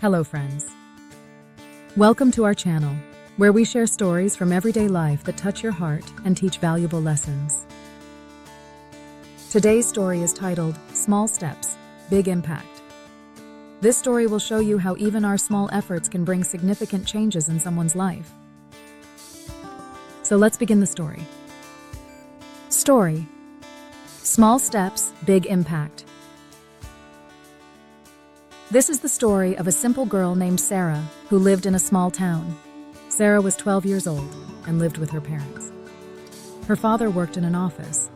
Hello friends. Welcome to our channel, where we share stories from everyday life that touch your heart and teach valuable lessons. Today's story is titled, Small Steps, Big Impact. This story will show you how even our small efforts can bring significant changes in someone's life. So let's begin the story. Story: Small Steps, Big Impact. This is the story of a simple girl named Sarah who lived in a small town. Sarah was 12 years old and lived with her parents. Her father worked in an office,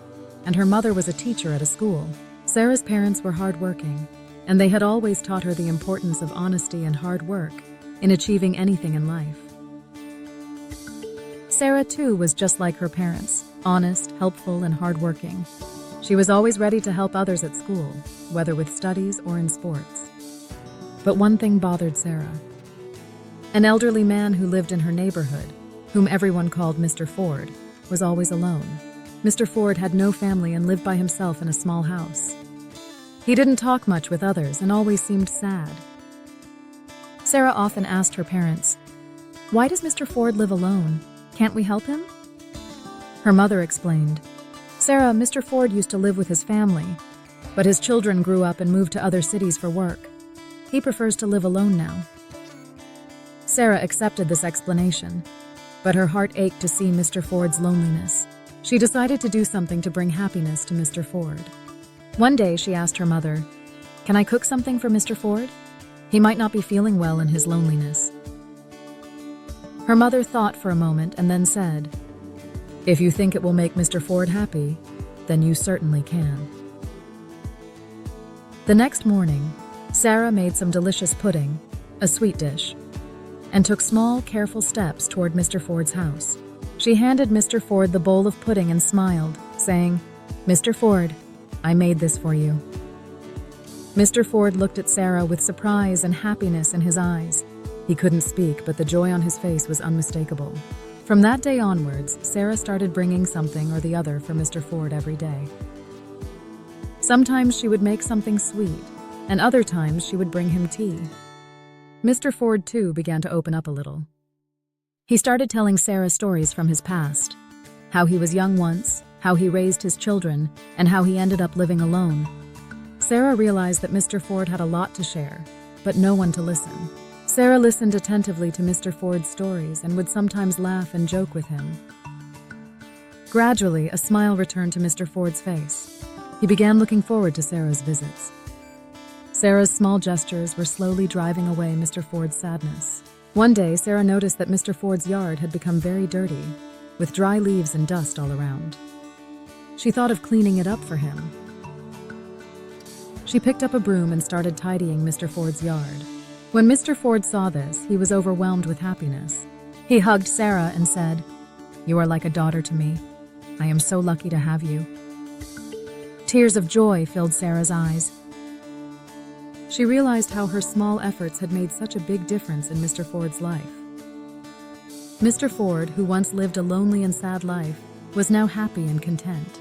and her mother was a teacher at a school. Sarah's parents were hardworking, and they had always taught her the importance of honesty and hard work in achieving anything in life. Sarah, too, was just like her parents, honest, helpful, and hardworking. She was always ready to help others at school, whether with studies or in sports. But one thing bothered Sarah. An elderly man who lived in her neighborhood, whom everyone called Mr. Ford, was always alone. Mr. Ford had no family and lived by himself in a small house. He didn't talk much with others and always seemed sad. Sarah often asked her parents, "Why does Mr. Ford live alone? Can't we help him?" Her mother explained, "Sarah, Mr. Ford used to live with his family, but his children grew up and moved to other cities for work. He prefers to live alone now." Sarah accepted this explanation, but her heart ached to see Mr. Ford's loneliness. She decided to do something to bring happiness to Mr. Ford. One day she asked her mother, "Can I cook something for Mr. Ford? He might not be feeling well in his loneliness." Her mother thought for a moment and then said, "If you think it will make Mr. Ford happy, then you certainly can." The next morning, Sarah made some delicious pudding, a sweet dish, and took small, careful steps toward Mr. Ford's house. She handed Mr. Ford the bowl of pudding and smiled, saying, "Mr. Ford, I made this for you." Mr. Ford looked at Sarah with surprise and happiness in his eyes. He couldn't speak, but the joy on his face was unmistakable. From that day onwards, Sarah started bringing something or the other for Mr. Ford every day. Sometimes she would make something sweet, and other times she would bring him tea. Mr. Ford, too, began to open up a little. He started telling Sarah stories from his past, how he was young once, how he raised his children, and how he ended up living alone. Sarah realized that Mr. Ford had a lot to share, but no one to listen. Sarah listened attentively to Mr. Ford's stories and would sometimes laugh and joke with him. Gradually, a smile returned to Mr. Ford's face. He began looking forward to Sarah's visits. Sarah's small gestures were slowly driving away Mr. Ford's sadness. One day, Sarah noticed that Mr. Ford's yard had become very dirty, with dry leaves and dust all around. She thought of cleaning it up for him. She picked up a broom and started tidying Mr. Ford's yard. When Mr. Ford saw this, he was overwhelmed with happiness. He hugged Sarah and said, "You are like a daughter to me. I am so lucky to have you." Tears of joy filled Sarah's eyes. She realized how her small efforts had made such a big difference in Mr. Ford's life. Mr. Ford, who once lived a lonely and sad life, was now happy and content.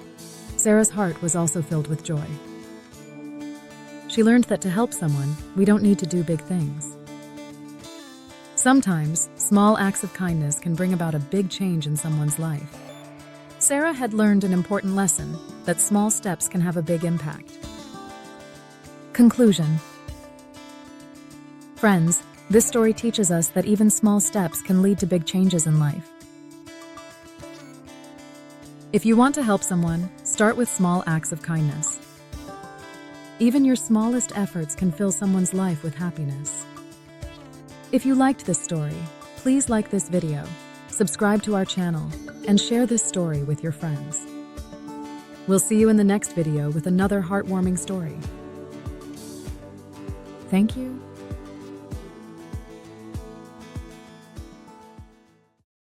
Sarah's heart was also filled with joy. She learned that to help someone, we don't need to do big things. Sometimes, small acts of kindness can bring about a big change in someone's life. Sarah had learned an important lesson, that small steps can have a big impact. Conclusion. Friends, this story teaches us that even small steps can lead to big changes in life. If you want to help someone, start with small acts of kindness. Even your smallest efforts can fill someone's life with happiness. If you liked this story, please like this video, subscribe to our channel, and share this story with your friends. We'll see you in the next video with another heartwarming story. Thank you.